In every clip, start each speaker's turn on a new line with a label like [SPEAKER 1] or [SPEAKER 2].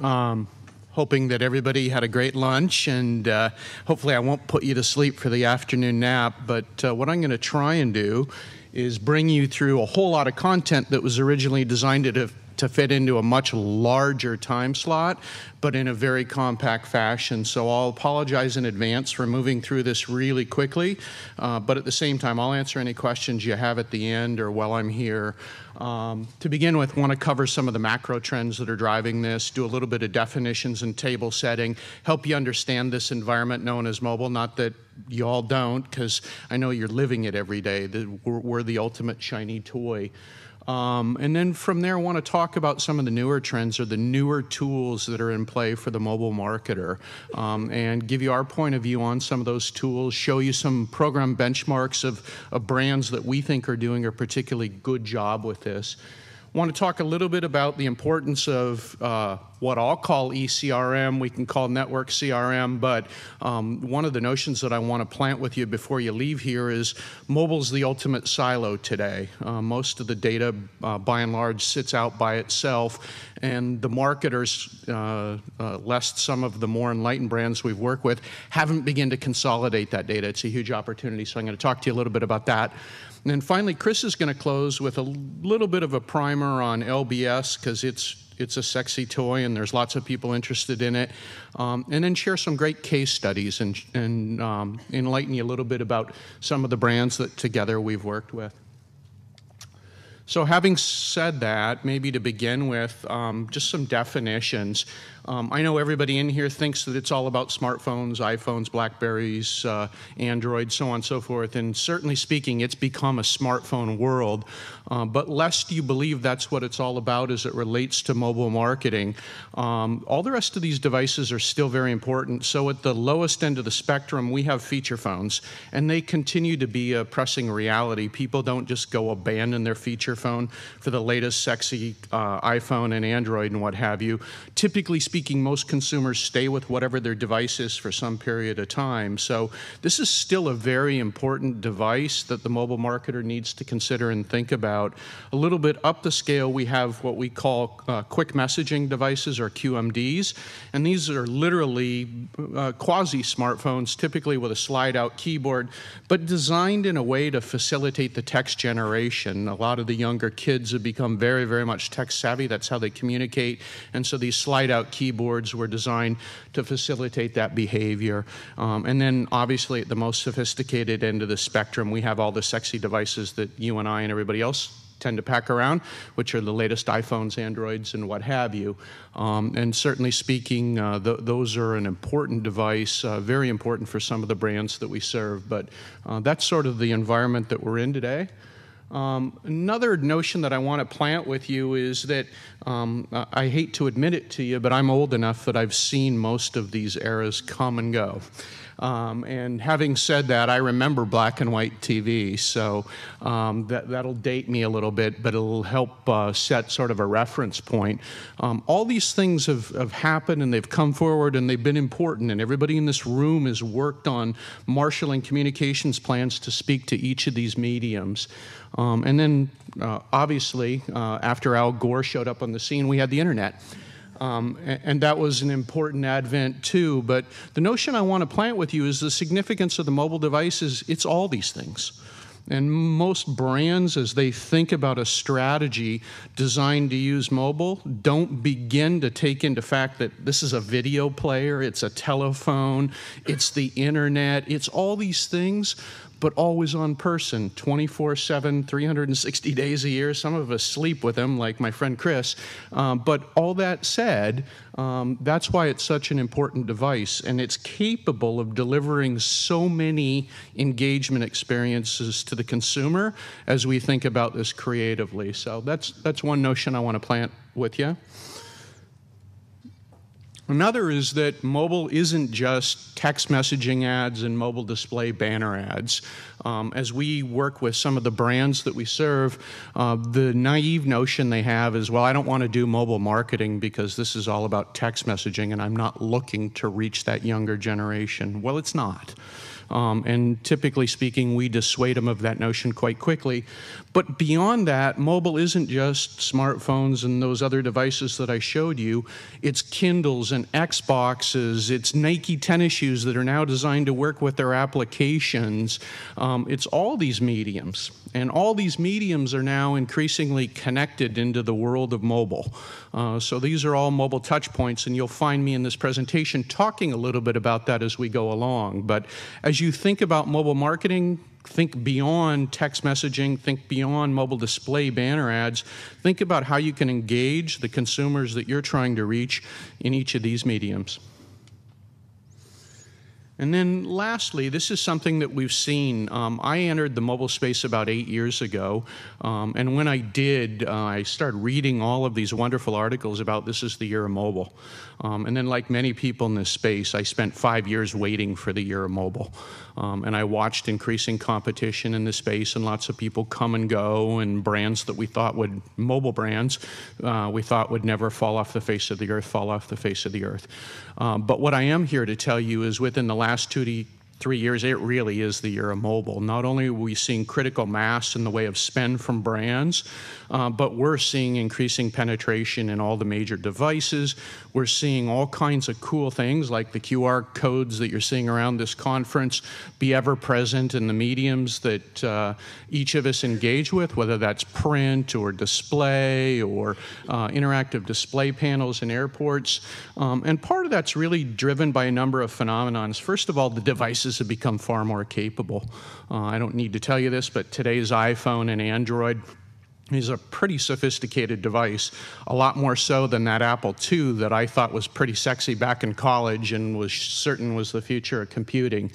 [SPEAKER 1] Hoping that everybody had a great lunch, and hopefully I won't put you to sleep for the afternoon nap, but what I'm going to try and do is bring you through a whole lot of content that was originally designed to fit into a much larger time slot, but in a very compact fashion. So I'll apologize in advance for moving through this really quickly, but at the same time, I'll answer any questions you have at the end or while I'm here. To begin with, want to cover some of the macro trends that are driving this, do a little bit of definitions and table setting, help you understand this environment known as mobile. Not that you all don't, because I know you're living it every day. We're the ultimate shiny toy. And then from there, I want to talk about some of the newer trends or the newer tools that are in play for the mobile marketer, and give you our point of view on some of those tools, show you some program benchmarks of brands that we think are doing a particularly good job with this. Want to talk a little bit about the importance of what I'll call eCRM. We can call network CRM, but one of the notions that I want to plant with you before you leave here is mobile's the ultimate silo today. Most of the data, by and large, sits out by itself, and the marketers, lest some of the more enlightened brands we've worked with, haven't begun to consolidate that data. It's a huge opportunity, so I'm going to talk to you a little bit about that. And then finally, Chris is going to close with a little bit of a primer on LBS, because it's a sexy toy and there's lots of people interested in it. And then share some great case studies and enlighten you a little bit about some of the brands that together we've worked with. So having said that, maybe to begin with, just some definitions. I know everybody in here thinks that it's all about smartphones, iPhones, Blackberries, Android, so on and so forth, and certainly speaking, it's become a smartphone world. But lest you believe that's what it's all about as it relates to mobile marketing, all the rest of these devices are still very important. So at the lowest end of the spectrum, we have feature phones, and they continue to be a pressing reality. People don't just go abandon their feature phone for the latest sexy iPhone and Android and what have you. Typically speaking, most consumers stay with whatever their device is for some period of time. So this is still a very important device that the mobile marketer needs to consider and think about. A little bit up the scale, we have what we call quick messaging devices, or QMDs, and these are literally quasi-smartphones, typically with a slide-out keyboard, but designed in a way to facilitate the text generation. A lot of the younger kids have become very, very much tech-savvy. That's how they communicate, and so these slide-out keyboards were designed to facilitate that behavior. And then obviously at the most sophisticated end of the spectrum, we have all the sexy devices that you and I and everybody else tend to pack around, which are the latest iPhones, Androids, and what have you. And certainly speaking, those are an important device, very important for some of the brands that we serve. But that's sort of the environment that we're in today. Another notion that I want to plant with you is that I hate to admit it to you, but I'm old enough that I've seen most of these eras come and go. And having said that, I remember black and white TV, so that'll date me a little bit, but it'll help set sort of a reference point. All these things have happened, and they've come forward, and they've been important, and everybody in this room has worked on marshaling communications plans to speak to each of these mediums. And then, obviously, after Al Gore showed up on the scene, we had the internet. And that was an important advent too. But the notion I want to plant with you is the significance of the mobile devices. It's all these things. And most brands, as they think about a strategy designed to use mobile, don't begin to take into fact that this is a video player, it's a telephone, it's the internet, it's all these things, but always on person, 24/7, 360 days a year. Some of us sleep with them, like my friend Chris. But all that said, that's why it's such an important device, and it's capable of delivering so many engagement experiences to the consumer as we think about this creatively. So that's one notion I want to plant with you. Another is that mobile isn't just text messaging ads and mobile display banner ads. As we work with some of the brands that we serve, the naive notion they have is, well, I don't want to do mobile marketing because this is all about text messaging and I'm not looking to reach that younger generation. Well, it's not. And typically speaking, we dissuade them of that notion quite quickly. But beyond that, mobile isn't just smartphones and those other devices that I showed you. It's Kindles and Xboxes. It's Nike tennis shoes that are now designed to work with their applications. It's all these mediums. And all these mediums are now increasingly connected into the world of mobile. So these are all mobile touch points, and you'll find me in this presentation talking a little bit about that as we go along. But as you think about mobile marketing, think beyond text messaging, think beyond mobile display banner ads, think about how you can engage the consumers that you're trying to reach in each of these mediums. And then lastly, this is something that we've seen. I entered the mobile space about 8 years ago, and when I did, I started reading all of these wonderful articles about this is the year of mobile. And then like many people in this space, I spent 5 years waiting for the year of mobile. And I watched increasing competition in the space and lots of people come and go, and brands that we thought would, mobile brands, we thought would never fall off the face of the earth, fall off the face of the earth. But what I am here to tell you is within the last 2 to 3 years, it really is the year of mobile. Not only are we seeing critical mass in the way of spend from brands, but we're seeing increasing penetration in all the major devices. We're seeing all kinds of cool things like the QR codes that you're seeing around this conference be ever present in the mediums that each of us engage with, whether that's print or display or interactive display panels in airports. And part of that's really driven by a number of phenomenons. First of all, the devices have become far more capable. I don't need to tell you this, but today's iPhone and Android is a pretty sophisticated device, a lot more so than that Apple II that I thought was pretty sexy back in college and was certain was the future of computing.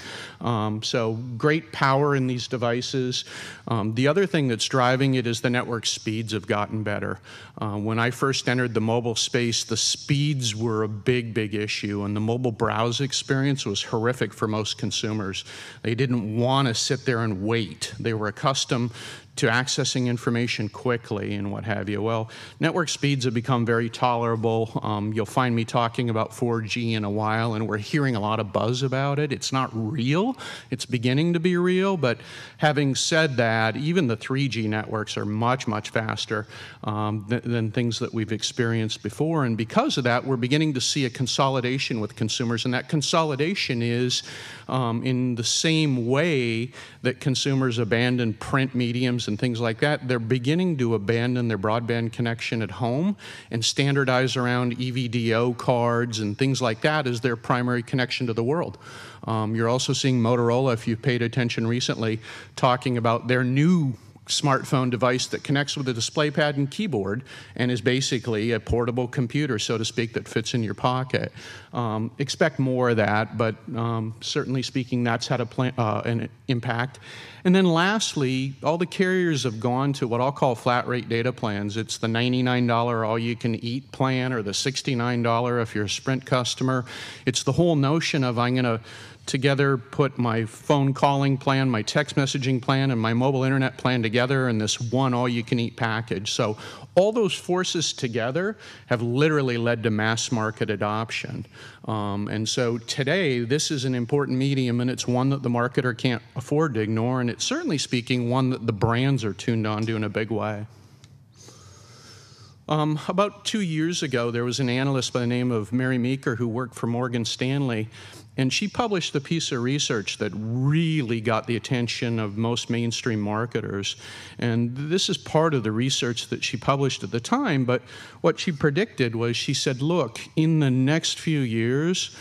[SPEAKER 1] So great power in these devices. The other thing that's driving it is the network speeds have gotten better. When I first entered the mobile space, the speeds were a big, big issue, and the mobile browse experience was horrific for most consumers. They didn't want to sit there and wait. They were accustomed to accessing information quickly and what have you. Well, network speeds have become very tolerable. You'll find me talking about 4G in a while, and we're hearing a lot of buzz about it. It's not real. It's beginning to be real, but having said that, even the 3G networks are much, much faster than things that we've experienced before, and because of that, we're beginning to see a consolidation with consumers, and that consolidation is in the same way that consumers abandon print mediums and things like that. They're beginning to abandon their broadband connection at home and standardize around EVDO cards and things like that as their primary connection to the world. You're also seeing Motorola, if you've paid attention recently, talking about their new smartphone device that connects with a display pad and keyboard and is basically a portable computer, so to speak, that fits in your pocket. Expect more of that, but certainly speaking, that's had an impact. And then lastly, all the carriers have gone to what I'll call flat rate data plans. It's the $99 all-you-can-eat plan or the $69 if you're a Sprint customer. It's the whole notion of I'm going to together put my phone calling plan, my text messaging plan, and my mobile internet plan together in this one all-you-can-eat package. So all those forces together have literally led to mass market adoption. And so today, this is an important medium, and it's one that the marketer can't afford to ignore, and it's certainly speaking one that the brands are tuned on to in a big way. About 2 years ago, there was an analyst by the name of Mary Meeker who worked for Morgan Stanley, and she published a piece of research that really got the attention of most mainstream marketers. And this is part of the research that she published at the time, but what she predicted was she said, look, in the next few years,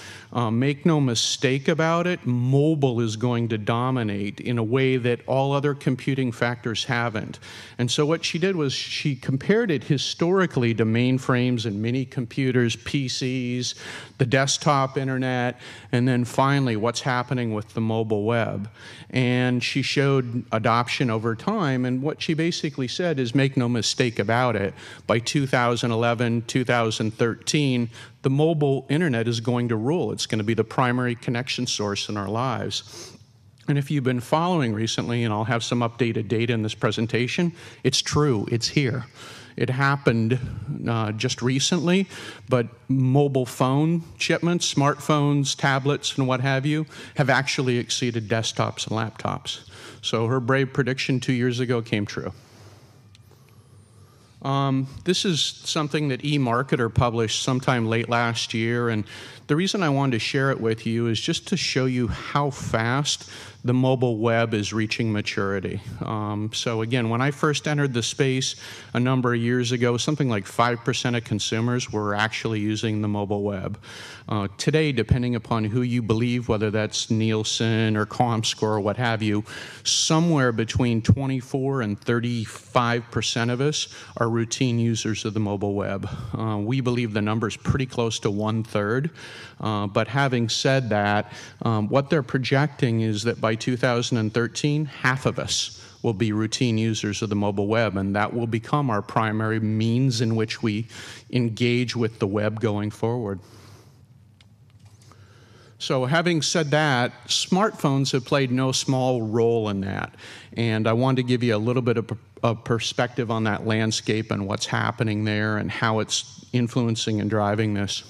[SPEAKER 1] make no mistake about it, mobile is going to dominate in a way that all other computing factors haven't. And so what she did was she compared it historically to mainframes and mini computers, PCs, the desktop internet, and then finally what's happening with the mobile web. And she showed adoption over time, and what she basically said is make no mistake about it, by 2011, 2013, the mobile internet is going to rule. It's going to be the primary connection source in our lives. And if you've been following recently, and I'll have some updated data in this presentation, it's true, it's here. It happened just recently, but mobile phone shipments, smartphones, tablets, and what have you, have actually exceeded desktops and laptops. So her brave prediction 2 years ago came true. This is something that eMarketer published sometime late last year, and the reason I wanted to share it with you is just to show you how fast the mobile web is reaching maturity. So again, when I first entered the space a number of years ago, something like 5% of consumers were actually using the mobile web. Today, depending upon who you believe, whether that's Nielsen or ComScore or what have you, somewhere between 24 and 35% of us are routine users of the mobile web. We believe the number is pretty close to 1/3. But having said that, what they're projecting is that by 2013, half of us will be routine users of the mobile web, and that will become our primary means in which we engage with the web going forward. So having said that, smartphones have played no small role in that. And I wanted to give you a little bit of a perspective on that landscape and what's happening there and how it's influencing and driving this.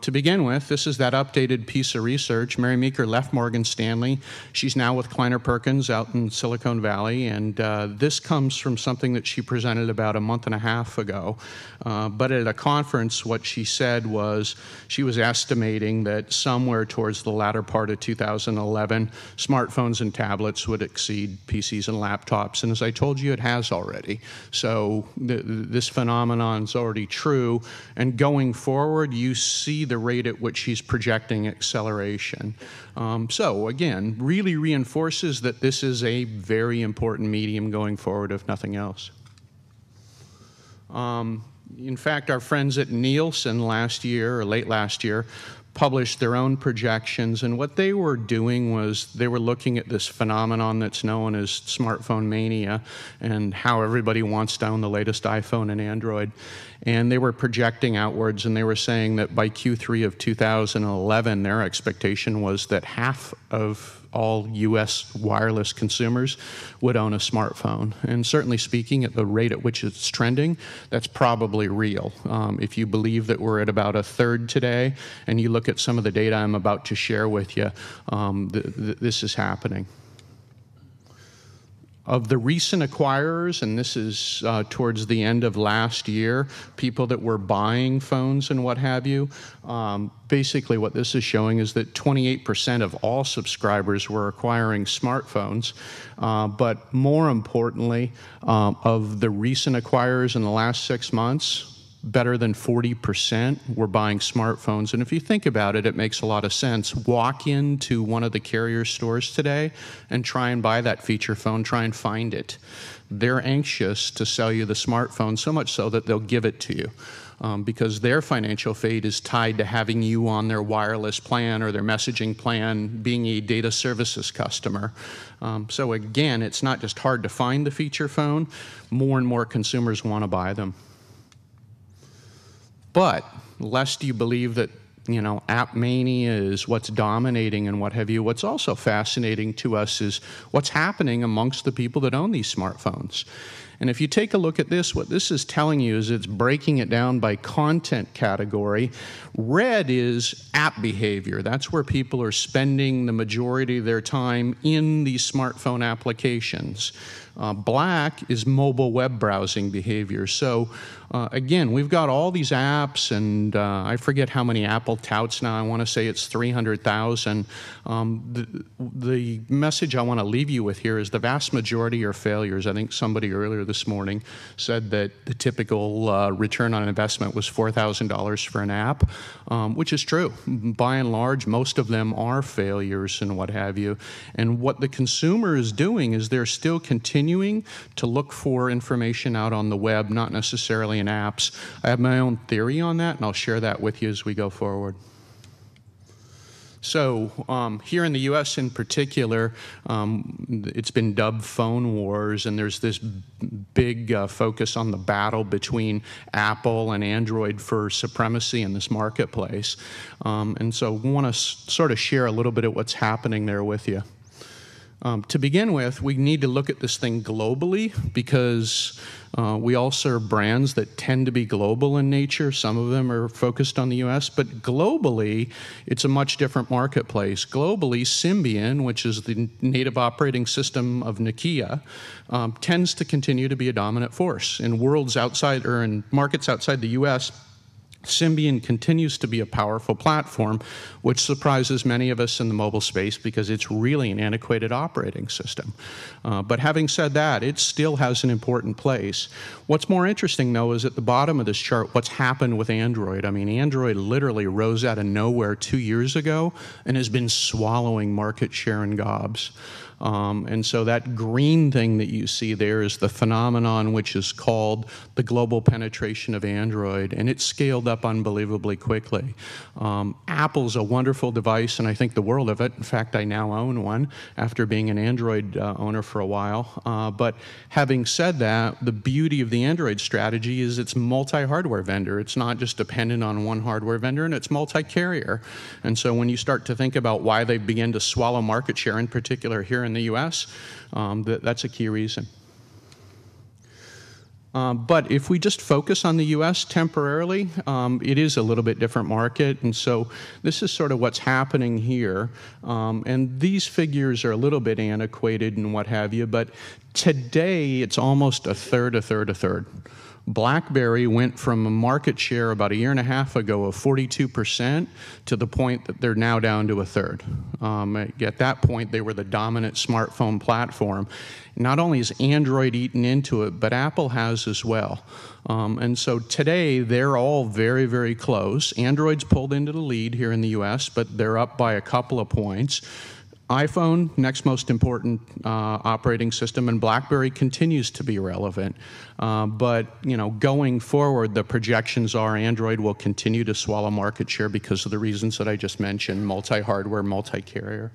[SPEAKER 1] To begin with, this is that updated piece of research. Mary Meeker left Morgan Stanley. She's now with Kleiner Perkins out in Silicon Valley, and this comes from something that she presented about a month and a half ago. But at a conference, what she said was she was estimating that somewhere towards the latter part of 2011, smartphones and tablets would exceed PCs and laptops, and as I told you, it has already. So this phenomenon is already true, and going forward, you see the rate at which she's projecting acceleration. So again, really reinforces that this is a very important medium going forward, if nothing else. In fact, our friends at Nielsen last year, or late last year, published their own projections, and what they were doing was they were looking at this phenomenon that's known as smartphone mania and how everybody wants to own the latest iPhone and Android. And they were projecting outwards, and they were saying that by Q3 of 2011, their expectation was that half of all U.S. wireless consumers would own a smartphone. And certainly speaking, at the rate at which it's trending, that's probably real. If you believe that we're at about 1/3 today, and you look at some of the data I'm about to share with you, this is happening. Of the recent acquirers, and this is towards the end of last year, people that were buying phones and what have you, basically what this is showing is that 28% of all subscribers were acquiring smartphones, but more importantly, of the recent acquirers in the last 6 months, better than 40% were buying smartphones. And if you think about it, it makes a lot of sense. Walk into one of the carrier stores today and try and buy that feature phone, try and find it. They're anxious to sell you the smartphone, so much so that they'll give it to you. Because their financial fate is tied to having you on their wireless plan or their messaging plan, being a data services customer. So again, it's not just hard to find the feature phone, more and more consumers want to buy them. But lest you believe that, you know, app mania is what's dominating and what have you, what's also fascinating to us is what's happening amongst the people that own these smartphones. And if you take a look at this, what this is telling you is it's breaking it down by content category. Red is app behavior. That's where people are spending the majority of their time in these smartphone applications. Black is mobile web browsing behavior. So again, we've got all these apps, and I forget how many Apple touts now. I want to say it's 300,000. The message I want to leave you with here is the vast majority are failures. I think somebody earlier this morning said that the typical return on investment was $4,000 for an app, which is true. By and large, most of them are failures and what have you. And what the consumer is doing is they're still continuing to look for information out on the web, not necessarily in apps. I have my own theory on that, and I'll share that with you as we go forward. So here in the U.S. in particular, it's been dubbed phone wars, and there's this big focus on the battle between Apple and Android for supremacy in this marketplace. And so I want to sort of share a little bit of what's happening there with you. To begin with, we need to look at this thing globally because we all serve brands that tend to be global in nature. Some of them are focused on the US, but globally, it's a much different marketplace. Globally, Symbian, which is the native operating system of Nokia, tends to continue to be a dominant force. In worlds outside, or in markets outside the US, Symbian continues to be a powerful platform, which surprises many of us in the mobile space because it's really an antiquated operating system. But having said that, it still has an important place. What's more interesting, though, is at the bottom of this chart, what's happened with Android. I mean, Android literally rose out of nowhere 2 years ago and has been swallowing market share in gobs. And so that green thing that you see there is the phenomenon which is called the global penetration of Android, and it's scaled up unbelievably quickly. Apple's a wonderful device, and I think the world of it. In fact, I now own one after being an Android owner for a while. But having said that, the beauty of the Android strategy is it's multi-hardware vendor. It's not just dependent on one hardware vendor, and it's multi-carrier. And so when you start to think about why they begin to swallow market share, in particular here in the US, that's a key reason. But if we just focus on the US temporarily, it is a little bit different market, and so this is sort of what's happening here. And these figures are a little bit antiquated and what have you, but today it's almost a third, a third, a third. BlackBerry went from a market share about a year and a half ago of 42% to the point that they're now down to a third. At that point, they were the dominant smartphone platform. Not only has Android eaten into it, but Apple has as well. And so today, they're all very, very close. Android's pulled into the lead here in the US, but they're up by a couple of points. iPhone, next most important operating system, and BlackBerry continues to be relevant. But going forward, the projections are Android will continue to swallow market share because of the reasons that I just mentioned: multi-hardware, multi-carrier.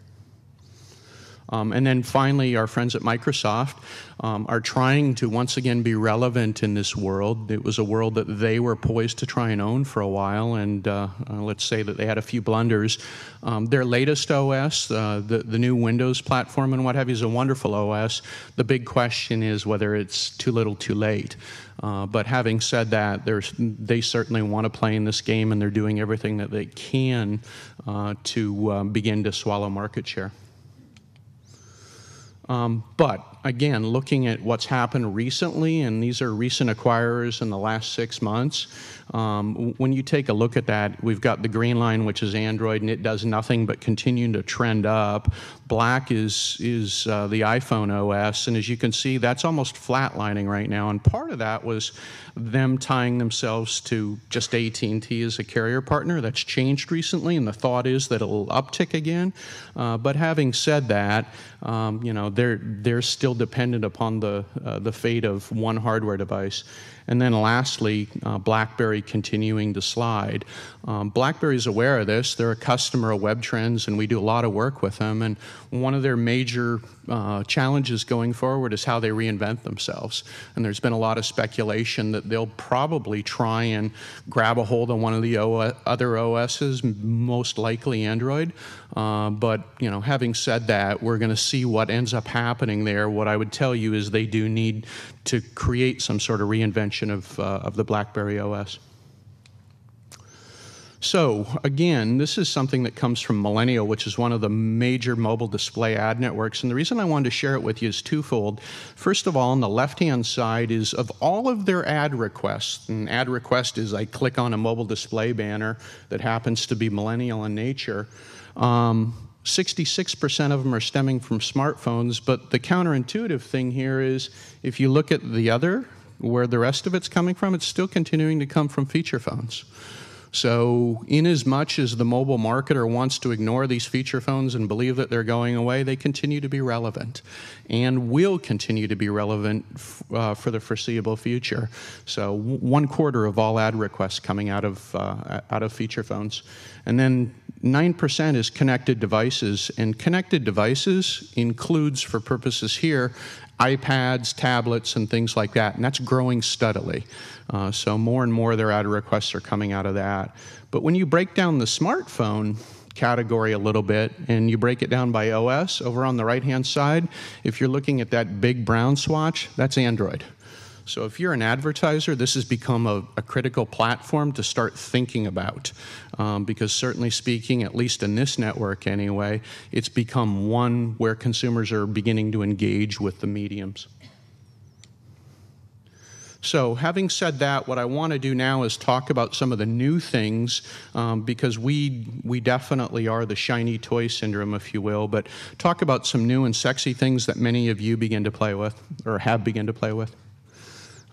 [SPEAKER 1] And then finally, our friends at Microsoft are trying to once again be relevant in this world. It was a world that they were poised to try and own for a while, and let's say that they had a few blunders. Their latest OS, the new Windows platform and what have you, is a wonderful OS. The big question is whether it's too little too late. But having said that, they certainly want to play in this game, and they're doing everything that they can to begin to swallow market share. But again, looking at what's happened recently, and these are recent acquirers in the last 6 months, when you take a look at that, we've got the green line, which is Android, and it does nothing but continue to trend up. Black is the iPhone OS, and as you can see, that's almost flatlining right now, and part of that was them tying themselves to just AT&T as a carrier partner. That's changed recently, and the thought is that it'll uptick again. But having said that, they're still dependent upon the fate of one hardware device. And then lastly, BlackBerry continuing to slide. BlackBerry's aware of this. They're a customer of WebTrends, and we do a lot of work with them. And one of their major challenges going forward is how they reinvent themselves. And there's been a lot of speculation that they'll probably try and grab a hold of one of the other OSs, most likely Android. But having said that, we're going to see what ends up happening there. What I would tell you is they do need to create some sort of reinvention of the BlackBerry OS. So again, this is something that comes from Millennial, which is one of the major mobile display ad networks. And the reason I wanted to share it with you is twofold. First of all, on the left-hand side is of all of their ad requests. And ad request is I click on a mobile display banner that happens to be Millennial in nature. 66% of them are stemming from smartphones, but the counterintuitive thing here is if you look at the other, where the rest of it's coming from, it's still continuing to come from feature phones. So inasmuch as the mobile marketer wants to ignore these feature phones and believe that they're going away, they continue to be relevant and will continue to be relevant for the foreseeable future. So 1/4 of all ad requests coming out of feature phones. And then 9% is connected devices, and connected devices includes, for purposes here, iPads, tablets, and things like that, and that's growing steadily. So more and more their ad requests are coming out of that. But when you break down the smartphone category a little bit and you break it down by OS, over on the right-hand side, if you're looking at that big brown swatch, that's Android. So if you're an advertiser, this has become a critical platform to start thinking about, because certainly speaking, at least in this network anyway, it's become one where consumers are beginning to engage with the mediums. So having said that, what I want to do now is talk about some of the new things, because we definitely are the shiny toy syndrome, if you will, but talk about some new and sexy things that many of you begin to play with, or have begun to play with.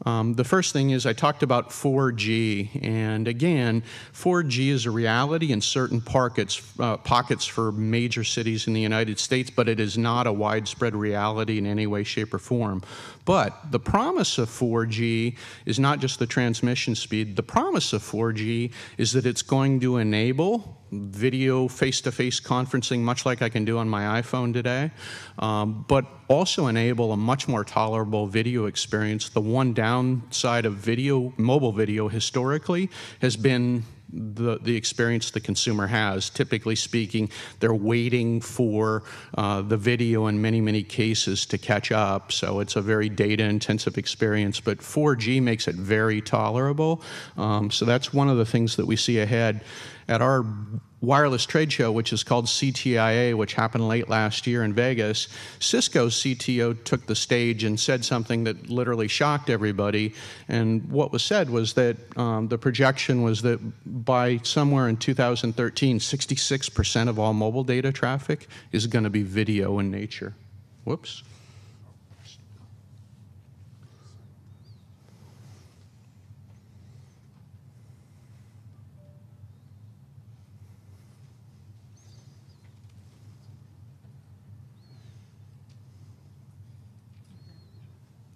[SPEAKER 1] The first thing is I talked about 4G, and again, 4G is a reality in certain pockets for major cities in the United States, but it is not a widespread reality in any way, shape, or form. But the promise of 4G is not just the transmission speed. The promise of 4G is that it's going to enable video face-to-face conferencing, much like I can do on my iPhone today, but also enable a much more tolerable video experience. The one downside of mobile video historically has been the experience the consumer has. Typically speaking, they're waiting for the video in many, many cases to catch up, so it's a very data-intensive experience, but 4G makes it very tolerable, so that's one of the things that we see ahead. At our wireless trade show, which is called CTIA, which happened late last year in Vegas, Cisco's CTO took the stage and said something that literally shocked everybody. And what was said was that the projection was that by somewhere in 2013, 66% of all mobile data traffic is going to be video in nature. Whoops.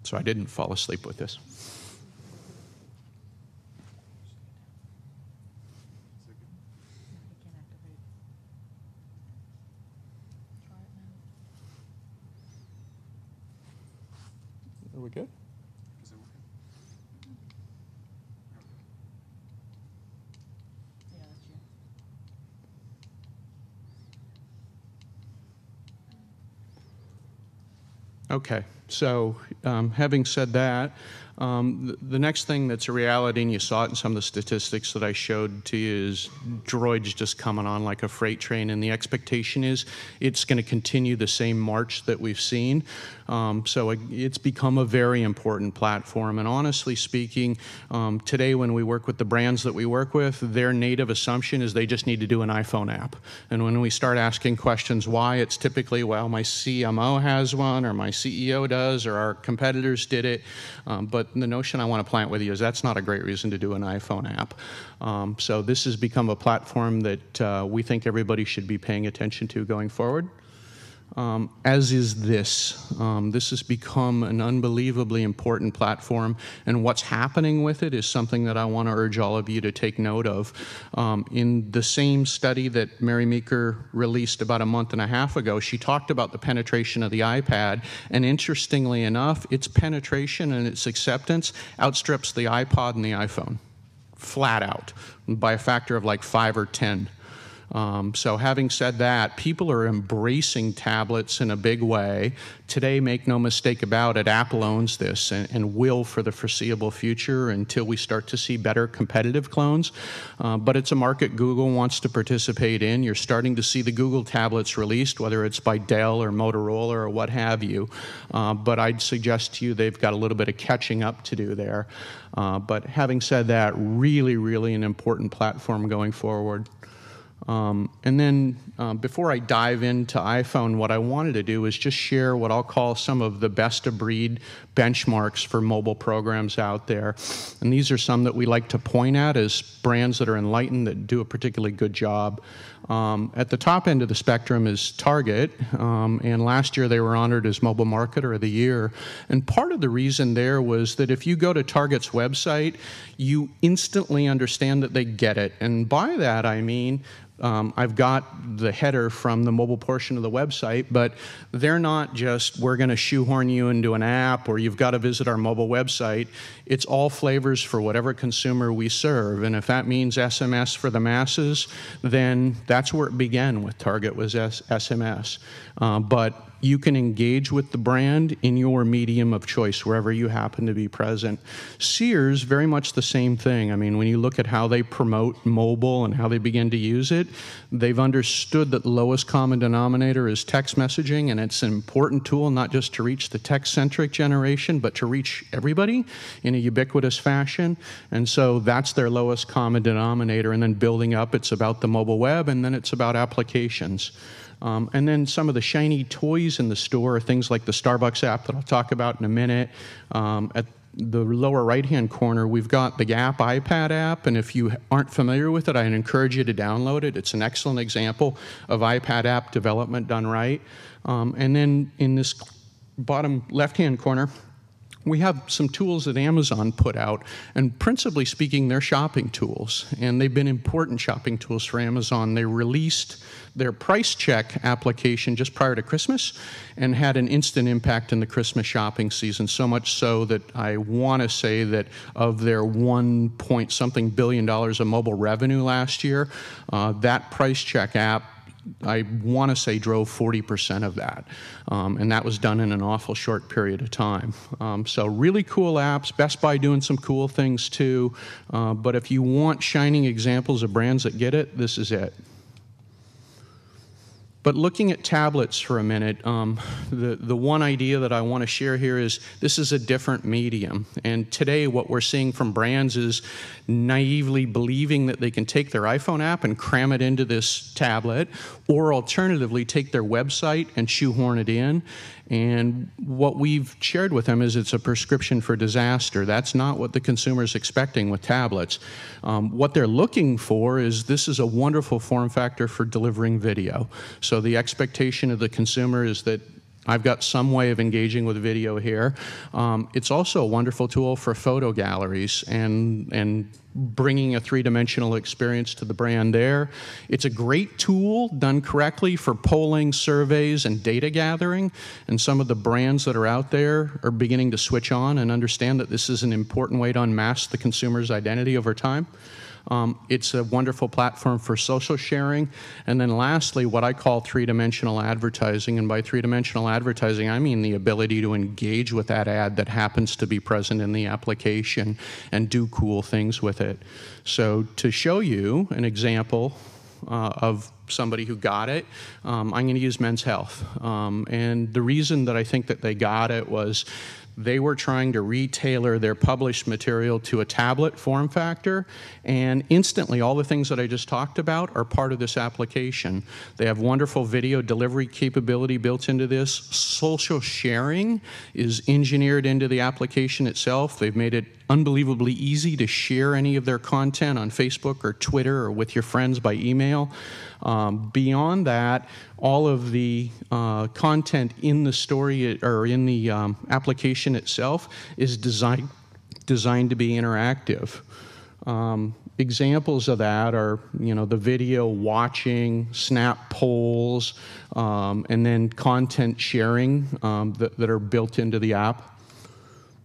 [SPEAKER 1] So I didn't fall asleep with this. Are we good?
[SPEAKER 2] Is it working?
[SPEAKER 3] Yeah, that's you.
[SPEAKER 1] Okay, so having said that, the next thing that's a reality, and you saw it in some of the statistics that I showed to you, is Droid's just coming on like a freight train, and the expectation is it's going to continue the same march that we've seen. So it's become a very important platform, and honestly speaking, today when we work with the brands that we work with, their native assumption is they just need to do an iPhone app. And when we start asking questions why, it's typically, well, my CMO has one, or my CEO does, or our competitors did it, but the notion I want to plant with you is that's not a great reason to do an iPhone app. So this has become a platform that we think everybody should be paying attention to going forward. As is this. This has become an unbelievably important platform, and what's happening with it is something that I want to urge all of you to take note of. In the same study that Mary Meeker released about a month and a half ago, she talked about the penetration of the iPad, and interestingly enough, its penetration and its acceptance outstrips the iPod and the iPhone, flat out, by a factor of like 5 or 10. So having said that, people are embracing tablets in a big way. Today, make no mistake about it, Apple owns this and will for the foreseeable future until we start to see better competitive clones. But it's a market Google wants to participate in. You're starting to see the Google tablets released, whether it's by Dell or Motorola or what have you. But I'd suggest to you they've got a little bit of catching up to do there. But having said that, really, really an important platform going forward. And then before I dive into iPhone, what I wanted to do is just share what I'll call some of the best-of-breed benchmarks for mobile programs out there. And these are some that we like to point at as brands that are enlightened, that do a particularly good job. At the top end of the spectrum is Target, and last year they were honored as Mobile Marketer of the Year. And part of the reason there was that if you go to Target's website, you instantly understand that they get it. And by that I mean, I've got the header from the mobile portion of the website, but they're not just, we're going to shoehorn you into an app or you've got to visit our mobile website. It's all flavors for whatever consumer we serve. And if that means SMS for the masses, then that's where it began with Target, was SMS. But you can engage with the brand in your medium of choice, wherever you happen to be present. Sears, very much the same thing. I mean, when you look at how they promote mobile and how they begin to use it, they've understood that the lowest common denominator is text messaging, and it's an important tool not just to reach the text-centric generation, but to reach everybody in a ubiquitous fashion. And so that's their lowest common denominator. And then building up, it's about the mobile web, and then it's about applications. And then some of the shiny toys in the store are things like the Starbucks app that I'll talk about in a minute. At the lower right-hand corner, we've got the Gap iPad app, and if you aren't familiar with it, I'd encourage you to download it. It's an excellent example of iPad app development done right. And then in this bottom left-hand corner, we have some tools that Amazon put out, and principally speaking, they're shopping tools, and they've been important shopping tools for Amazon. They released their price check application just prior to Christmas and had an instant impact in the Christmas shopping season, so much so that I want to say that of their $1.something billion of mobile revenue last year, that price check app, I want to say, drove 40% of that. And that was done in an awful short period of time. So really cool apps. Best Buy doing some cool things too. But if you want shining examples of brands that get it, this is it. But looking at tablets for a minute, the one idea that I want to share here is this is a different medium. And today what we're seeing from brands is naively believing that they can take their iPhone app and cram it into this tablet, or alternatively take their website and shoehorn it in. And what we've shared with them is it's a prescription for disaster. That's not what the consumer is expecting with tablets. What they're looking for is this is a wonderful form factor for delivering video. So the expectation of the consumer is that I've got some way of engaging with video here. It's also a wonderful tool for photo galleries and bringing a three-dimensional experience to the brand there. It's a great tool done correctly for polling, surveys, and data gathering. And some of the brands that are out there are beginning to switch on and understand that this is an important way to unmask the consumer's identity over time. It's a wonderful platform for social sharing. And then lastly, what I call three-dimensional advertising. And by three-dimensional advertising, I mean the ability to engage with that ad that happens to be present in the application and do cool things with it. So to show you an example of somebody who got it, I'm going to use Men's Health. And the reason that I think that they got it was they were trying to retailer their published material to a tablet form factor, and instantly all the things that I just talked about are part of this application. They have wonderful video delivery capability built into this. Social sharing is engineered into the application itself. They've made it unbelievably easy to share any of their content on Facebook or Twitter or with your friends by email. Beyond that, all of the content in the story or in the application itself is designed to be interactive. Examples of that are, the video watching, snap polls, and then content sharing that are built into the app.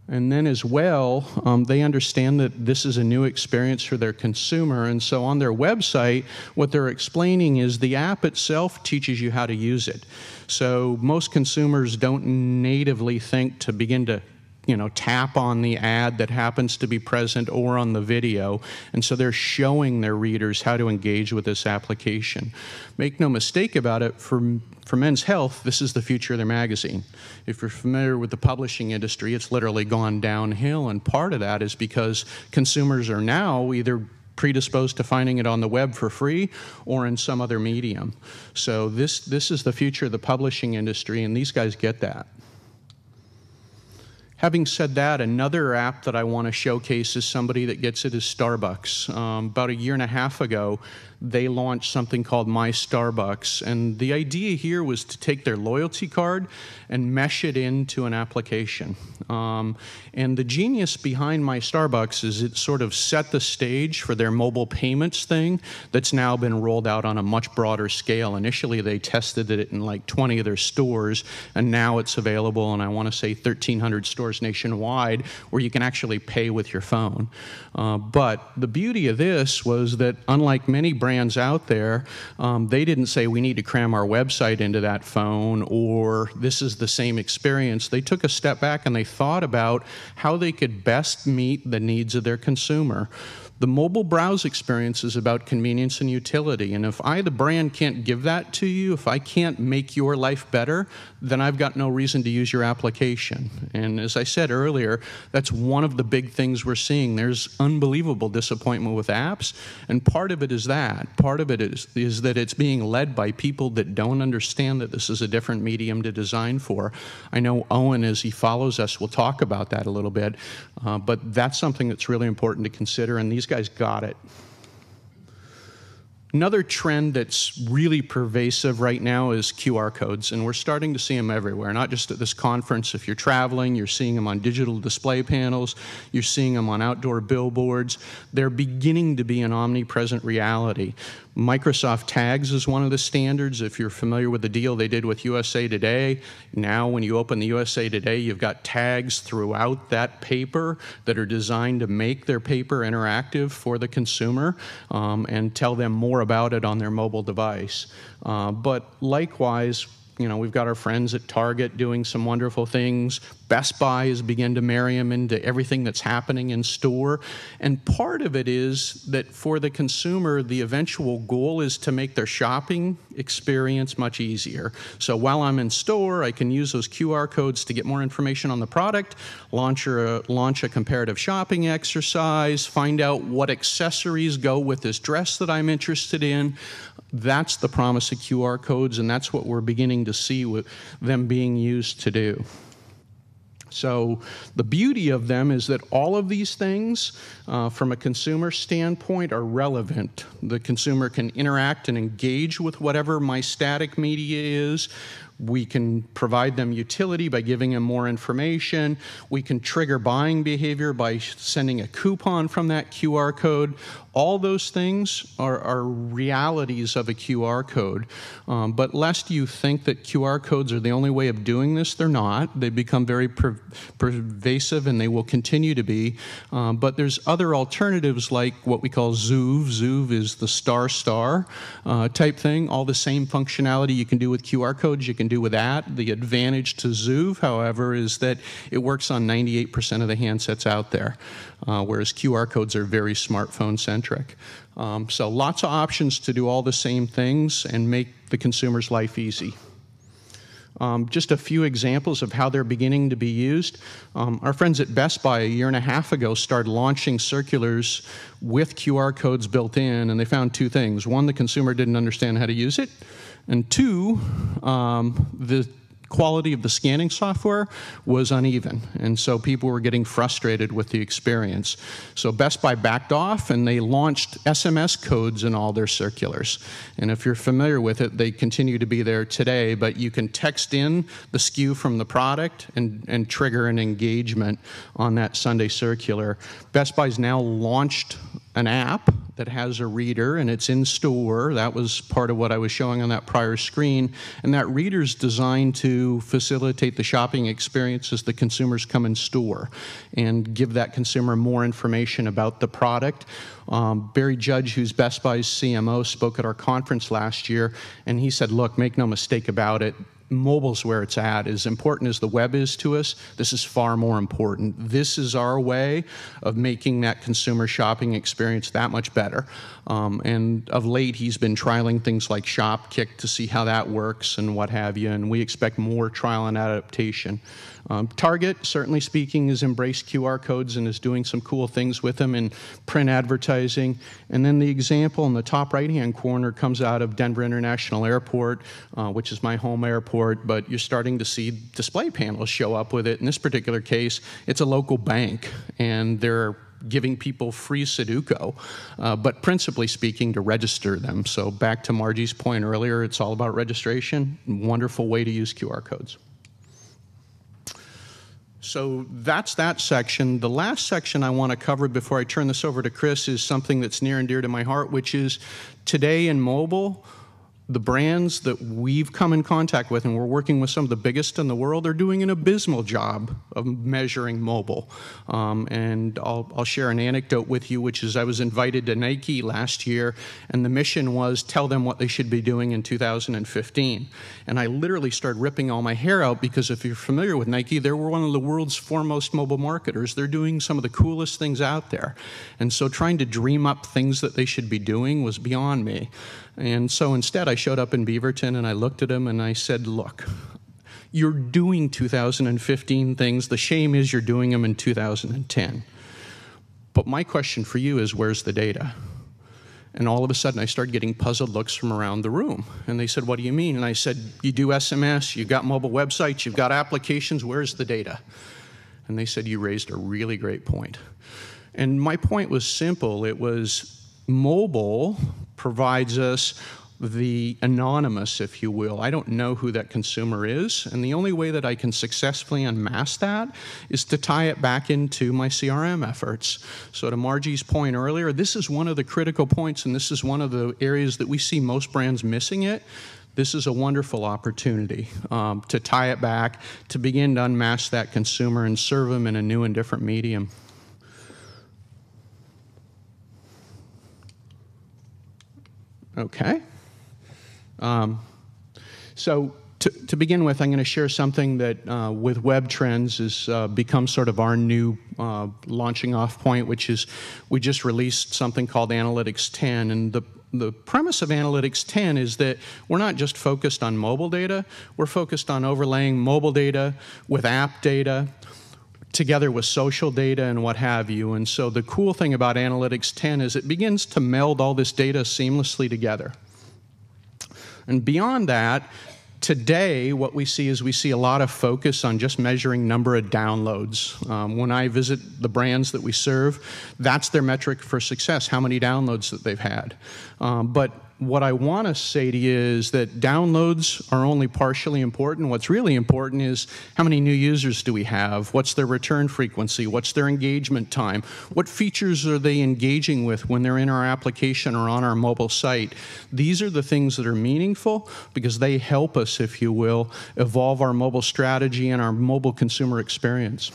[SPEAKER 1] And then as well, they understand that this is a new experience for their consumer, and so on their website, what they're explaining is the app itself teaches you how to use it. So most consumers don't natively think to begin to tap on the ad that happens to be present or on the video. And so they're showing their readers how to engage with this application. Make no mistake about it, for Men's Health, this is the future of their magazine. If you're familiar with the publishing industry, it's literally gone downhill, and part of that is because consumers are now either predisposed to finding it on the web for free or in some other medium. So this is the future of the publishing industry, and these guys get that. Having said that, another app that I want to showcase is somebody that gets it is Starbucks. About a year and a half ago, they launched something called My Starbucks. And the idea here was to take their loyalty card and mesh it into an application. And the genius behind My Starbucks is it sort of set the stage for their mobile payments thing that's now been rolled out on a much broader scale. Initially, they tested it in like 20 of their stores, and now it's available in, I want to say, 1,300 stores nationwide where you can actually pay with your phone. But the beauty of this was that, unlike many brands out there, they didn't say we need to cram our website into that phone or this is the same experience. They took a step back and they thought about how they could best meet the needs of their consumer. The mobile browse experience is about convenience and utility, and if I, the brand, can't give that to you, if I can't make your life better, then I've got no reason to use your application. And as I said earlier, that's one of the big things we're seeing. There's unbelievable disappointment with apps, and part of it is that. Part of it is that it's being led by people that don't understand that this is a different medium to design for. I know Owen, as he follows us, will talk about that a little bit, but that's something that's really important to consider, and these guys got it. Another trend that's really pervasive right now is QR codes, and we're starting to see them everywhere, not just at this conference. If you're traveling, you're seeing them on digital display panels, you're seeing them on outdoor billboards. They're beginning to be an omnipresent reality. Microsoft Tags is one of the standards. If you're familiar with the deal they did with USA Today, now when you open the USA Today, you've got tags throughout that paper that are designed to make their paper interactive for the consumer and tell them more about it on their mobile device. But likewise, you know, we've got our friends at Target doing some wonderful things. Best Buy has begun to marry them into everything that's happening in store. And part of it is that for the consumer, the eventual goal is to make their shopping experience much easier. So while I'm in store, I can use those QR codes to get more information on the product, launch a comparative shopping exercise, find out what accessories go with this dress that I'm interested in. That's the promise of QR codes, and that's what we're beginning to see with them being used to do. So the beauty of them is that all of these things, from a consumer standpoint, are relevant. The consumer can interact and engage with whatever my static media is. We can provide them utility by giving them more information. We can trigger buying behavior by sending a coupon from that QR code. All those things are realities of a QR code. But lest you think that QR codes are the only way of doing this, they're not. They've become very pervasive, and they will continue to be. But there's other alternatives like what we call Zoov. Zoov is the star type thing. All the same functionality you can do with QR codes, you can do with that. The advantage to Zoov, however, is that it works on 98% of the handsets out there, whereas QR codes are very smartphone-centric. So lots of options to do all the same things and make the consumer's life easy. Just a few examples of how they're beginning to be used. Our friends at Best Buy a year and a half ago started launching circulars with QR codes built in, and they found two things. One, the consumer didn't understand how to use it, and two, the quality of the scanning software was uneven, and so people were getting frustrated with the experience. So Best Buy backed off, and they launched SMS codes in all their circulars. And if you're familiar with it, they continue to be there today, but you can text in the SKU from the product and trigger an engagement on that Sunday circular. Best Buy's now launched an app that has a reader, and it's in store. That was part of what I was showing on that prior screen. And that reader's designed to facilitate the shopping experience as the consumers come in store and give that consumer more information about the product. Barry Judge, who's Best Buy's CMO, spoke at our conference last year, and he said, look, make no mistake about it, mobile's where it's at. As important as the web is to us, this is far more important. This is our way of making that consumer shopping experience that much better. And of late, he's been trialing things like Shopkick to see how that works and what have you, and we expect more trial and adaptation. Target, certainly speaking, has embraced QR codes and is doing some cool things with them in print advertising. And then the example in the top right-hand corner comes out of Denver International Airport, which is my home airport, but you're starting to see display panels show up with it. In this particular case, it's a local bank, and they're giving people free Sudoku, but principally speaking to register them. So back to Margie's point earlier, it's all about registration. Wonderful way to use QR codes. So that's that section. The last section I want to cover before I turn this over to Chris is something that's near and dear to my heart, which is today in mobile, the brands that we've come in contact with, and we're working with some of the biggest in the world, are doing an abysmal job of measuring mobile. And I'll share an anecdote with you, which is I was invited to Nike last year, and the mission was tell them what they should be doing in 2015. And I literally started ripping all my hair out because if you're familiar with Nike, they were one of the world's foremost mobile marketers. They're doing some of the coolest things out there. And so trying to dream up things that they should be doing was beyond me. And so instead, I showed up in Beaverton and I looked at him and I said, look, you're doing 2015 things. The shame is you're doing them in 2010. But my question for you is, where's the data? And all of a sudden, I started getting puzzled looks from around the room. And they said, what do you mean? And I said, you do SMS, you've got mobile websites, you've got applications, where's the data? And they said, you raised a really great point. And my point was simple. It was mobile provides us the anonymous, if you will. I don't know who that consumer is, and the only way that I can successfully unmask that is to tie it back into my CRM efforts. So to Margie's point earlier, this is one of the critical points, and this is one of the areas that we see most brands missing it. This is a wonderful opportunity to tie it back, to begin to unmask that consumer and serve them in a new and different medium. Okay. So to begin with, I'm going to share something that with web trends has become sort of our new launching off point, which is we just released something called Analytics 10. And the premise of Analytics 10 is that we're not just focused on mobile data, we're focused on overlaying mobile data with app data, together with social data and what have you. And so the cool thing about Analytics 10 is it begins to meld all this data seamlessly together. And beyond that, today what we see is we see a lot of focus on just measuring number of downloads. When I visit the brands that we serve, that's their metric for success, how many downloads that they've had. But what I want to say to you is that downloads are only partially important. What's really important is how many new users do we have? What's their return frequency? What's their engagement time? What features are they engaging with when they're in our application or on our mobile site? These are the things that are meaningful because they help us, if you will, evolve our mobile strategy and our mobile consumer experience.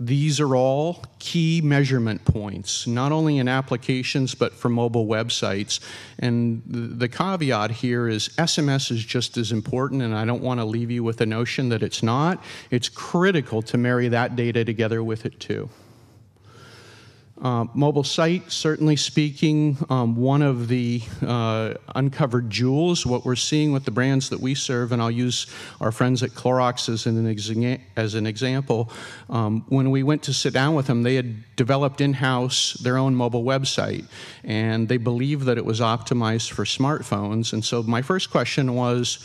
[SPEAKER 1] These are all key measurement points, not only in applications, but for mobile websites. And the caveat here is SMS is just as important, and I don't want to leave you with the notion that it's not. It's critical to marry that data together with it too. Mobile site, certainly speaking, one of the uncovered jewels, what we're seeing with the brands that we serve, and I'll use our friends at Clorox as an example. When we went to sit down with them, they had developed in-house their own mobile website, and they believed that it was optimized for smartphones. And so my first question was,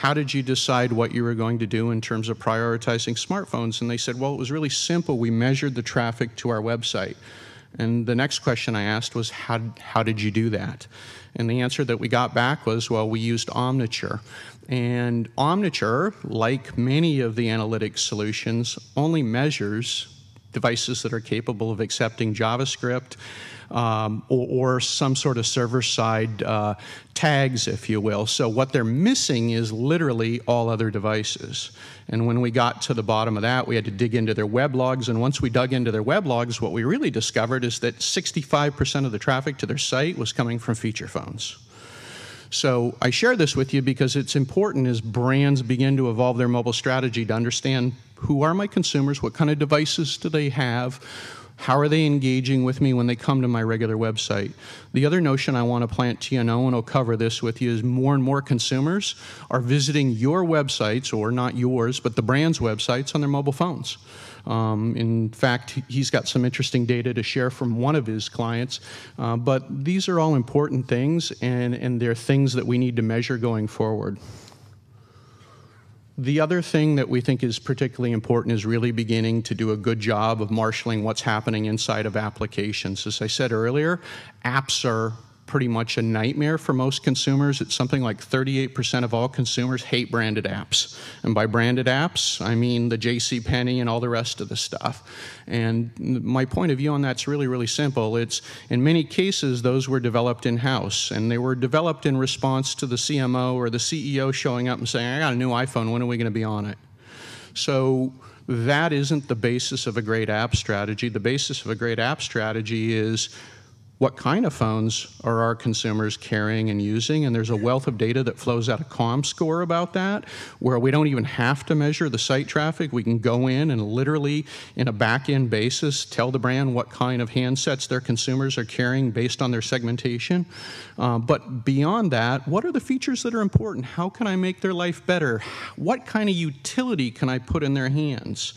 [SPEAKER 1] how did you decide what you were going to do in terms of prioritizing smartphones? And they said, well, it was really simple. We measured the traffic to our website. And the next question I asked was, how did you do that? And the answer that we got back was, well, we used Omniture. And Omniture, like many of the analytics solutions, only measures devices that are capable of accepting JavaScript or some sort of server-side tags, if you will. So what they're missing is literally all other devices. And when we got to the bottom of that, we had to dig into their web logs. And once we dug into their web logs, what we really discovered is that 65% of the traffic to their site was coming from feature phones. So I share this with you because it's important as brands begin to evolve their mobile strategy to understand who are my consumers, what kind of devices do they have, how are they engaging with me when they come to my regular website. The other notion I want to plant to you, and Owen will cover this with you, is more and more consumers are visiting your websites, or not yours, but the brand's websites on their mobile phones. In fact, he's got some interesting data to share from one of his clients. But these are all important things, and they're things that we need to measure going forward. The other thing that we think is particularly important is really beginning to do a good job of marshaling what's happening inside of applications. As I said earlier, apps are pretty much a nightmare for most consumers. It's something like 38% of all consumers hate branded apps. And by branded apps, I mean the JCPenney and all the rest of the stuff. And my point of view on that's really, really simple. It's, in many cases, those were developed in-house, and they were developed in response to the CMO or the CEO showing up and saying, I got a new iPhone, when are we going to be on it? So that isn't the basis of a great app strategy. The basis of a great app strategy is, what kind of phones are our consumers carrying and using? And there's a wealth of data that flows out of ComScore about that, where we don't even have to measure the site traffic. We can go in and literally, in a back-end basis, tell the brand what kind of handsets their consumers are carrying based on their segmentation. But beyond that, what are the features that are important? How can I make their life better? What kind of utility can I put in their hands?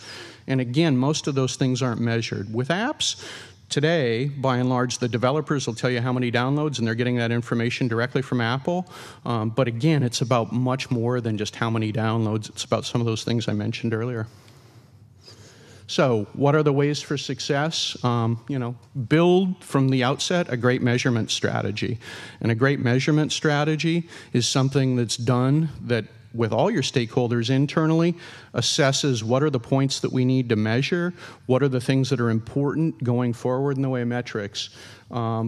[SPEAKER 1] And again, most of those things aren't measured. With apps, today, by and large, the developers will tell you how many downloads, and they're getting that information directly from Apple. But again, it's about much more than just how many downloads. It's about some of those things I mentioned earlier. So what are the ways for success? Build from the outset a great measurement strategy. And a great measurement strategy is something that's done that with all your stakeholders internally, assesses what are the points that we need to measure, what are the things that are important going forward in the way of metrics,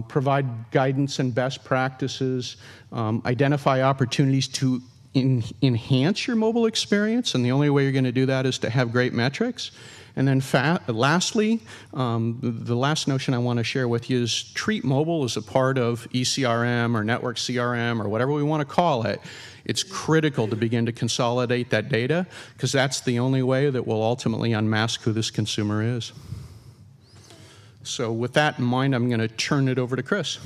[SPEAKER 1] provide guidance and best practices, identify opportunities to enhance your mobile experience, and the only way you're going to do that is to have great metrics. And then lastly, the last notion I want to share with you is treat mobile as a part of eCRM or network CRM or whatever we want to call it. It's critical to begin to consolidate that data, because that's the only way that will ultimately unmask who this consumer is. So with that in mind, I'm going to turn it over to Chris.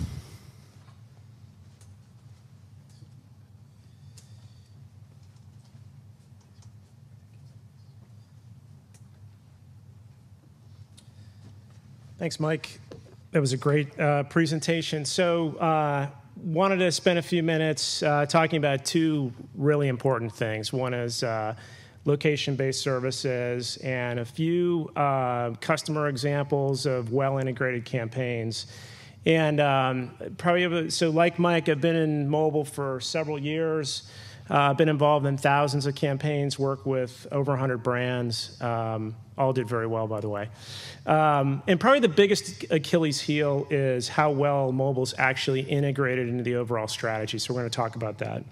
[SPEAKER 2] Thanks, Mike. That was a great presentation. So wanted to spend a few minutes talking about two really important things. One is location-based services and a few customer examples of well-integrated campaigns. And so like Mike, I've been in mobile for several years. Been involved in thousands of campaigns, worked with over 100 brands. All did very well, by the way. And probably the biggest Achilles heel is how well mobile's actually integrated into the overall strategy. So we're going to talk about that.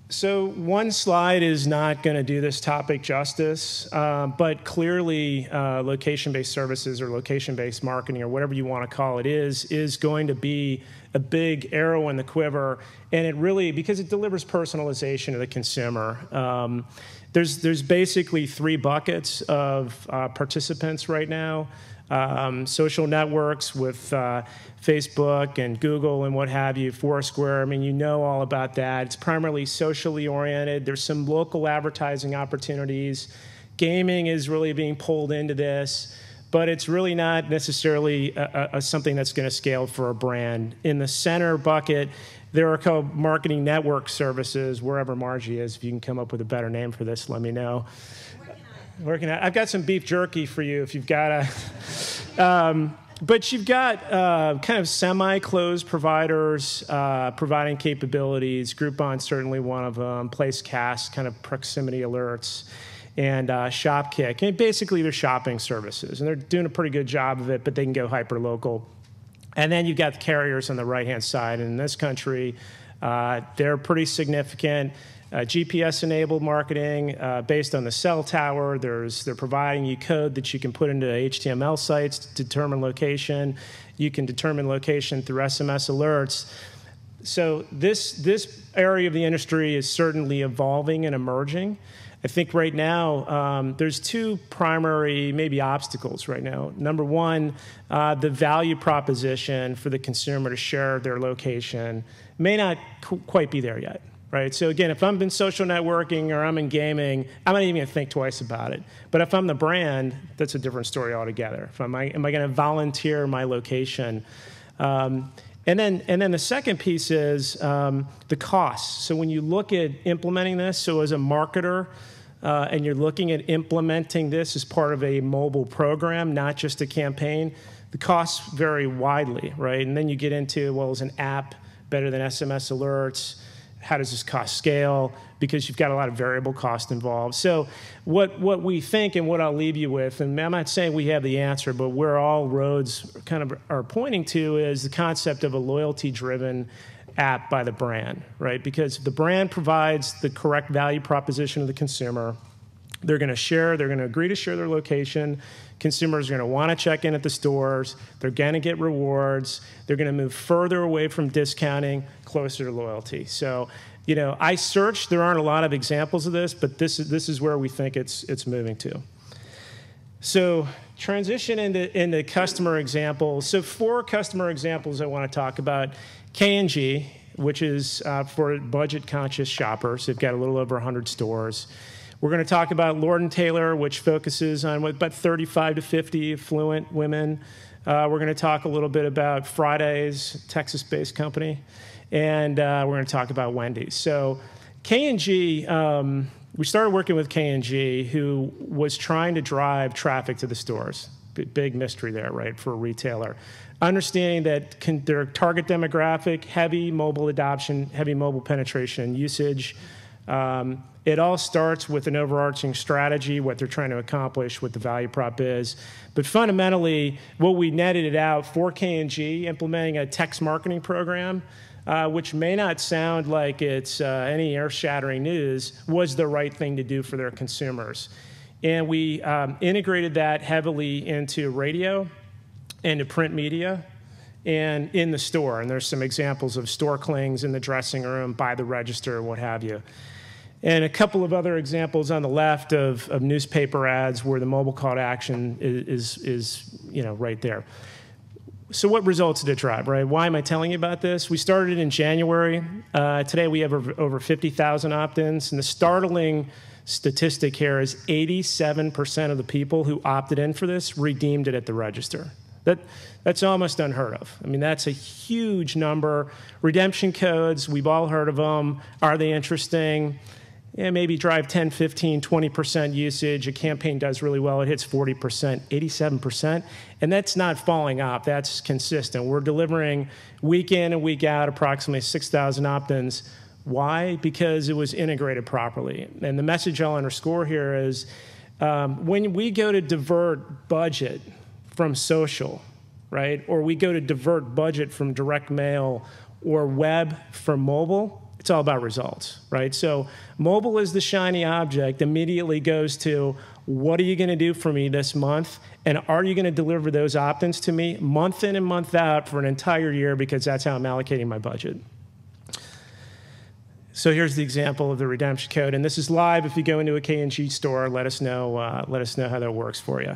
[SPEAKER 2] So one slide is not going to do this topic justice, but clearly location-based services or location-based marketing or whatever you want to call it is going to be a big arrow in the quiver, and it really, because it delivers personalization to the consumer. There's basically three buckets of participants right now. Social networks with Facebook and Google and what have you, Foursquare. I mean, you know all about that. It's primarily socially oriented. There's some local advertising opportunities. Gaming is really being pulled into this, but it's really not necessarily something that's going to scale for a brand. In the center bucket, there are called marketing network services, wherever Margie is. If you can come up with a better name for this, let me know. Working on it. I've got some beef jerky for you if you've got a... but you've got kind of semi-closed providers providing capabilities. Groupon's certainly one of them. Placecast, kind of proximity alerts. And Shopkick. And basically, they're shopping services. And they're doing a pretty good job of it, but they can go hyper-local. And then you've got the carriers on the right-hand side. And in this country, they're pretty significant. GPS-enabled marketing based on the cell tower. They're providing you code that you can put into HTML sites to determine location. You can determine location through SMS alerts. So this area of the industry is certainly evolving and emerging. I think right now there's two primary maybe obstacles right now. Number one, the value proposition for the consumer to share their location may not quite be there yet. Right? So again, if I'm in social networking or I'm in gaming, I'm not even going to think twice about it. But if I'm the brand, that's a different story altogether. Am I going to volunteer my location? And then the second piece is the cost. So when you look at implementing this, so as a marketer, and you're looking at implementing this as part of a mobile program, not just a campaign, the costs vary widely, right? And then you get into, well, is an app better than SMS alerts? How does this cost scale? Because you've got a lot of variable cost involved. So what we think and what I'll leave you with, and I'm not saying we have the answer, but where all roads kind of are pointing to is the concept of a loyalty-driven app by the brand, right? Because if the brand provides the correct value proposition to the consumer, they're going to agree to share their location. Consumers are going to want to check in at the stores. They're going to get rewards. They're going to move further away from discounting, closer to loyalty. So, you know, I searched. There aren't a lot of examples of this, but this is where we think it's moving to. So transition into customer examples. So 4 customer examples I want to talk about. K&G, which is for budget-conscious shoppers. They've got a little over 100 stores. We're going to talk about Lord & Taylor, which focuses on about 35 to 50 affluent women. We're going to talk a little bit about Fridays, Texas-based company. And we're going to talk about Wendy's. So K&G, we started working with K&G, who was trying to drive traffic to the stores. Big mystery there, right, for a retailer. Understanding that their target demographic, heavy mobile adoption, heavy mobile penetration and usage. It all starts with an overarching strategy, what they're trying to accomplish, what the value prop is. But fundamentally, what we netted it out for K&G, implementing a text marketing program, which may not sound like it's any earth-shattering news, was the right thing to do for their consumers. And we integrated that heavily into radio and to print media and in the store. And there's some examples of store clings in the dressing room, by the register, what have you. And a couple of other examples on the left of newspaper ads where the mobile call to action is you know, right there. So what results did it drive, right? Why am I telling you about this? We started in January. Today we have over 50,000 opt-ins. And the startling statistic here is 87% of the people who opted in for this redeemed it at the register. That's almost unheard of. I mean, that's a huge number. Redemption codes, we've all heard of them. Are they interesting? Yeah, maybe drive 10, 15, 20% usage. A campaign does really well. It hits 40%, 87%. And that's not falling off. That's consistent. We're delivering week in and week out approximately 6,000 opt-ins. Why? Because it was integrated properly. And the message I'll underscore here is when we go to divert budget from social, right, or we go to divert budget from direct mail or web from mobile, it's all about results, right? So mobile is the shiny object, immediately goes to, what are you going to do for me this month? And are you going to deliver those opt-ins to me month in and month out for an entire year, because that's how I'm allocating my budget. So here's the example of the redemption code. And this is live. If you go into a K&G store, let us know how that works for you.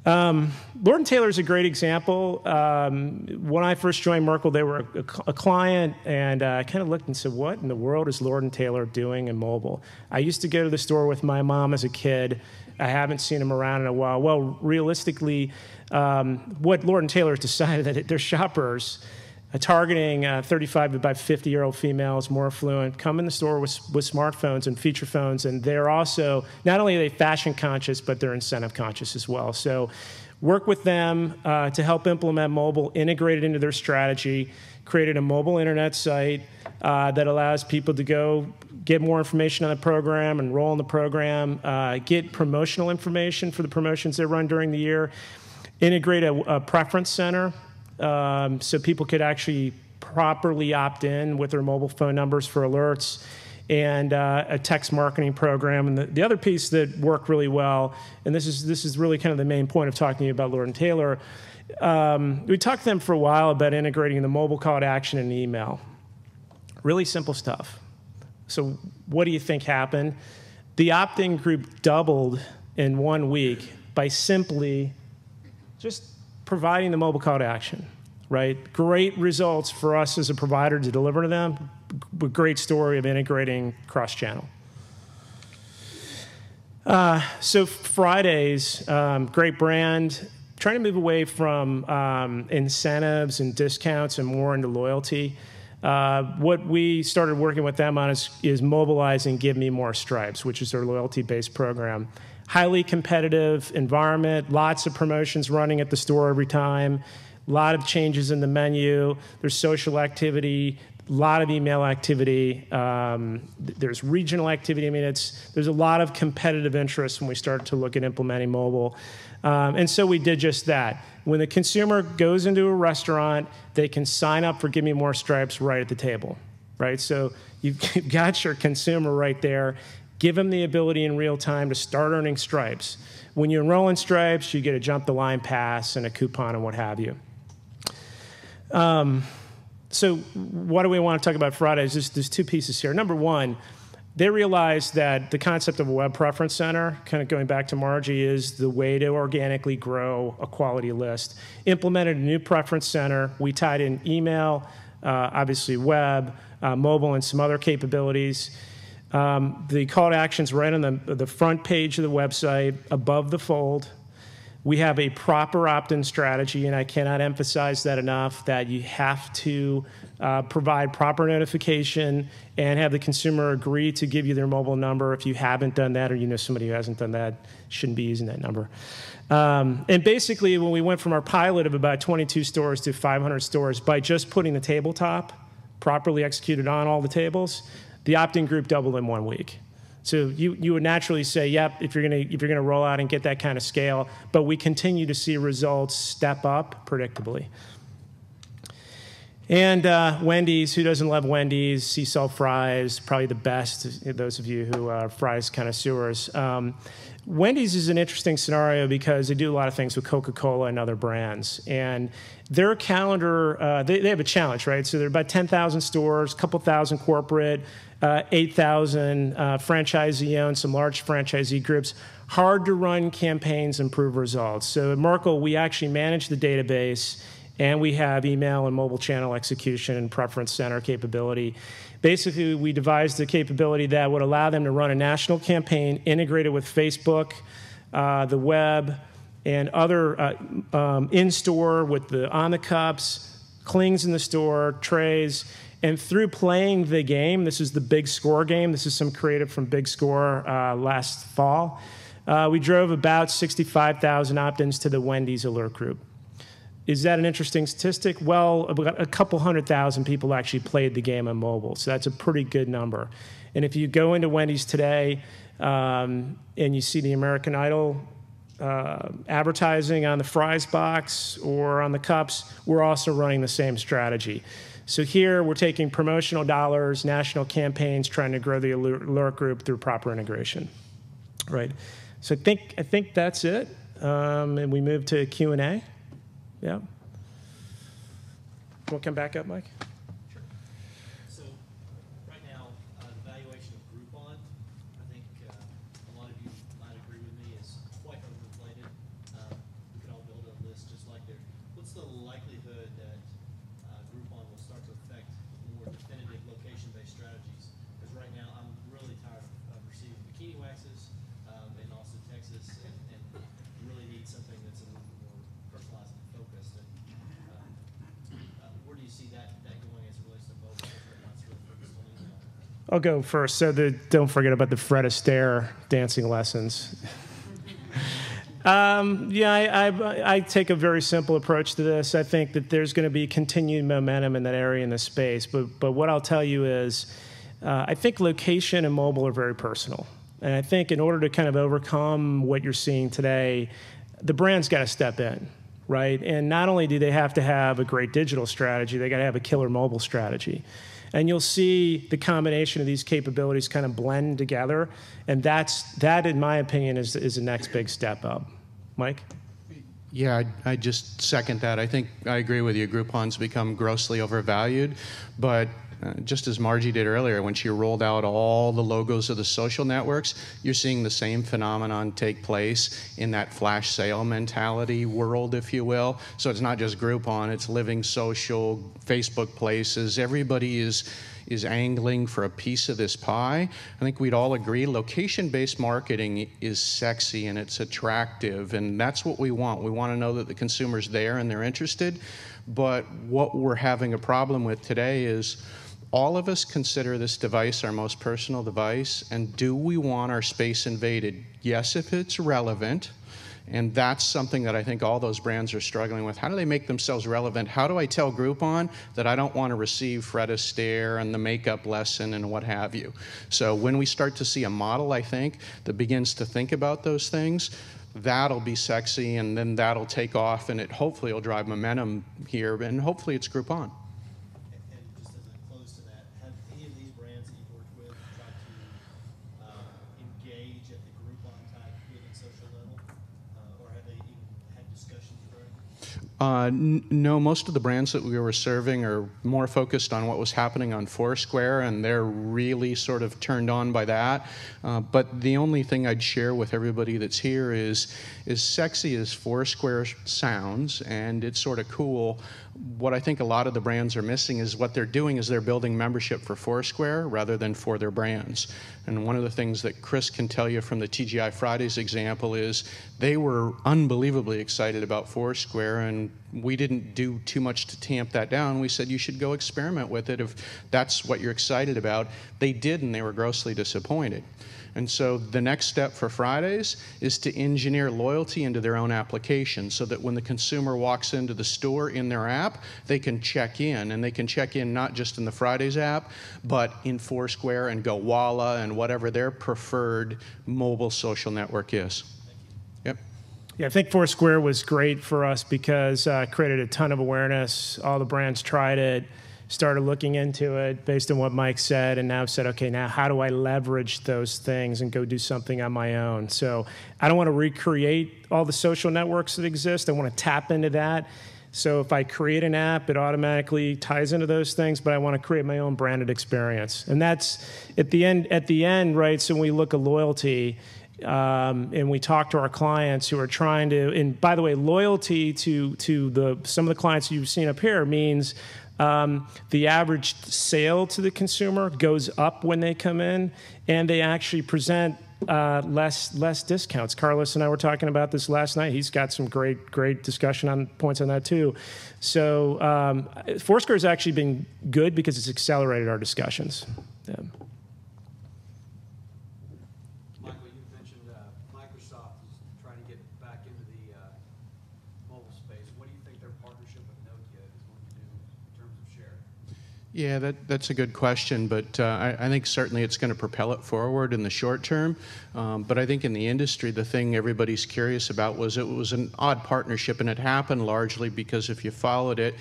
[SPEAKER 2] Lord & Taylor is a great example. When I first joined Merkle, they were a client, and I kind of looked and said, what in the world is Lord & Taylor doing in mobile? I used to go to the store with my mom as a kid. I haven't seen them around in a while. Well, realistically, what Lord & Taylor has decided that their shoppers, targeting 35 to about 50-year-old females, more affluent, come in the store with smartphones and feature phones, and they're also, not only are they fashion conscious, but they're incentive conscious as well. So work with them to help implement mobile, integrate it into their strategy, created a mobile internet site that allows people to go get more information on the program, enroll in the program, get promotional information for the promotions they run during the year, integrate a preference center, so people could actually properly opt in with their mobile phone numbers for alerts, and a text marketing program. And the other piece that worked really well, and this is really kind of the main point of talking to you about Lord & Taylor, we talked to them for a while about integrating the mobile call to action and email. Really simple stuff. So what do you think happened? The opt-in group doubled in 1 week by simply just providing the mobile call to action, right? Great results for us as a provider to deliver to them. Great story of integrating cross-channel. So Fridays, great brand. trying to move away from incentives and discounts and more into loyalty. What we started working with them on is mobilizing Give Me More Stripes, which is their loyalty-based program. Highly competitive environment, lots of promotions running at the store every time, a lot of changes in the menu, there's social activity, a lot of email activity, there's regional activity. I mean, there's a lot of competitive interest when we started to look at implementing mobile. And so we did just that. When the consumer goes into a restaurant, they can sign up for Give Me More Stripes right at the table, right? So you've got your consumer right there. Give them the ability in real time to start earning stripes. When you enroll in stripes, you get a jump the line pass and a coupon and what have you. So what do we want to talk about Fridays? There's two pieces here. Number one, they realized that the concept of a web preference center, kind of going back to Margie, is the way to organically grow a quality list. Implemented a new preference center. We tied in email, obviously web, mobile, and some other capabilities. The call to action's right on the front page of the website, above the fold. We have a proper opt-in strategy, and I cannot emphasize that enough, that you have to provide proper notification and have the consumer agree to give you their mobile number. If you haven't done that, or you know somebody who hasn't done that, shouldn't be using that number. And basically, when we went from our pilot of about 22 stores to 500 stores, by just putting the tabletop properly executed on all the tables, the opt-in group doubled in 1 week. So you would naturally say, yep, if you're gonna roll out and get that kind of scale, but we continue to see results step up predictably. And Wendy's, who doesn't love Wendy's? Sea salt fries, probably the best, those of you who are fries connoisseurs. Wendy's is an interesting scenario because they do a lot of things with Coca-Cola and other brands. And their calendar, they have a challenge, right? So they're about 10,000 stores, a couple thousand corporate, 8,000 franchisee-owned, some large franchisee groups. Hard to run campaigns and prove results. So at Merkle, we actually manage the database, and we have email and mobile channel execution and preference center capability. Basically, we devised a capability that would allow them to run a national campaign integrated with Facebook, the web, and other in-store with on the cups, clings in the store, trays. And through playing the game, this is the Big Score game. This is some creative from Big Score last fall. We drove about 65,000 opt-ins to the Wendy's alert group. Is that an interesting statistic? Well, about a couple 100,000 people actually played the game on mobile, so that's a pretty good number. And if you go into Wendy's today and you see the American Idol advertising on the fries box or on the cups, we're also running the same strategy. So here we're taking promotional dollars, national campaigns, trying to grow the alert group through proper integration, right? So I think that's it, and we move to Q&A. Yeah. We'll come back up, Mike.
[SPEAKER 3] Sure. So right now, the valuation of Groupon, I think a lot of you might agree with me, is quite overinflated. We could all build a list just like there. What's the likelihood that Groupon will start to affect more definitive location-based strategies? Because right now, I'm really tired of receiving bikini waxes and also Texas, and really need something that's a little bit more personalized and focused. And where do you see that going as it relates to mobile? Right now, it's really focused on email.
[SPEAKER 2] I'll go first. So don't forget about the Fred Astaire dancing lessons. I take a very simple approach to this. I think that there's going to be continued momentum in that area in the space. But what I'll tell you is I think location and mobile are very personal. And I think in order to kind of overcome what you're seeing today, the brand's got to step in, right? And not only do they have to have a great digital strategy, they got to have a killer mobile strategy. And you'll see the combination of these capabilities kind of blend together. And that, in my opinion, is the next big step up. Mike?
[SPEAKER 1] Yeah, I just second that. I think I agree with you. Groupon's become grossly overvalued, but just as Margie did earlier, when she rolled out all the logos of the social networks, you're seeing the same phenomenon take place in that flash sale mentality world, if you will. So it's not just Groupon, it's Living Social, Facebook Places. Everybody is is angling for a piece of this pie. I think we'd all agree location-based marketing is sexy and it's attractive, and that's what we want. We want to know that the consumer's there and they're interested. But what we're having a problem with today is all of us consider this device our most personal device, and do we want our space invaded? Yes, if it's relevant. And that's something that I think all those brands are struggling with. How do they make themselves relevant? How do I tell Groupon that I don't want to receive Fred Astaire and the makeup lesson and what have you? So when we start to see a model, I think, that begins to think about those things, that'll be sexy, and then that'll take off, and it hopefully will drive momentum here, and hopefully it's Groupon.
[SPEAKER 3] And just as a close to that, have any of these brands that you've worked with tried to engage at the Groupon type given social level? Or have they even had discussions regarding it?
[SPEAKER 1] No, most of the brands that we were serving are more focused on what was happening on Foursquare, and they're really sort of turned on by that. But the only thing I'd share with everybody that's here is sexy as Foursquare sounds, and it's sort of cool. What I think a lot of the brands are missing is what they're doing is they're building membership for Foursquare rather than for their brands. And one of the things that Chris can tell you from the TGI Fridays example is they were unbelievably excited about Foursquare, and we didn't do too much to tamp that down. We said you should go experiment with it if that's what you're excited about. They did, and they were grossly disappointed. And so the next step for Fridays is to engineer loyalty into their own application so that when the consumer walks into the store in their app, they can check in. And they can check in not just in the Fridays app, but in Foursquare and Gowalla and whatever their preferred mobile social network is. Yep.
[SPEAKER 2] Yeah, I think Foursquare was great for us because it created a ton of awareness. All the brands tried it, started looking into it based on what Mike said, and now said, okay, now how do I leverage those things and go do something on my own? So I don't want to recreate all the social networks that exist. I want to tap into that. So if I create an app, it automatically ties into those things, but I want to create my own branded experience. And that's at the end, right? So when we look at loyalty, and we talk to our clients who are trying to, and by the way, loyalty to some of the clients you've seen up here means the average sale to the consumer goes up when they come in, and they actually present less discounts. Carlos and I were talking about this last night. He's got some great discussion on points on that too. So Foursquare has actually been good because it's accelerated our discussions. Yeah.
[SPEAKER 4] Michael, you mentioned Microsoft is trying to get back into the mobile space. What do you think their partnership with Nokia is going to do in terms of share?
[SPEAKER 1] Yeah, that's a good question, but I think certainly it's going to propel it forward in the short term. But I think in the industry, the thing everybody's curious about was it was an odd partnership, and it happened largely because if you followed it,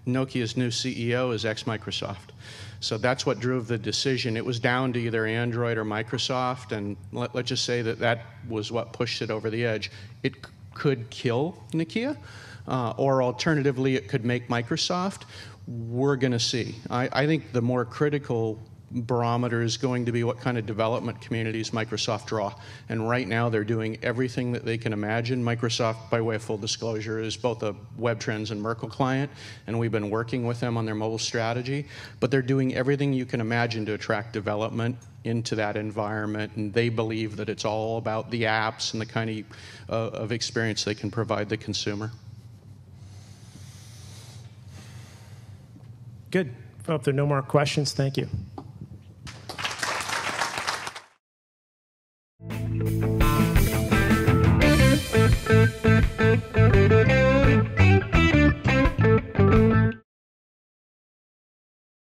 [SPEAKER 1] Nokia's new CEO is ex-Microsoft. So that's what drove the decision. It was down to either Android or Microsoft, and let's just say that was what pushed it over the edge. It could kill Nokia, or alternatively, it could make Microsoft. We're going to see. I think the more critical barometer is going to be what kind of development communities Microsoft draw. And right now they're doing everything that they can imagine. Microsoft, by way of full disclosure, is both a WebTrends and Merkle client, and we've been working with them on their mobile strategy. But they're doing everything you can imagine to attract development into that environment, and they believe that it's all about the apps and the kind of experience they can provide the consumer.
[SPEAKER 2] Good. Well, if there are no more questions, thank you.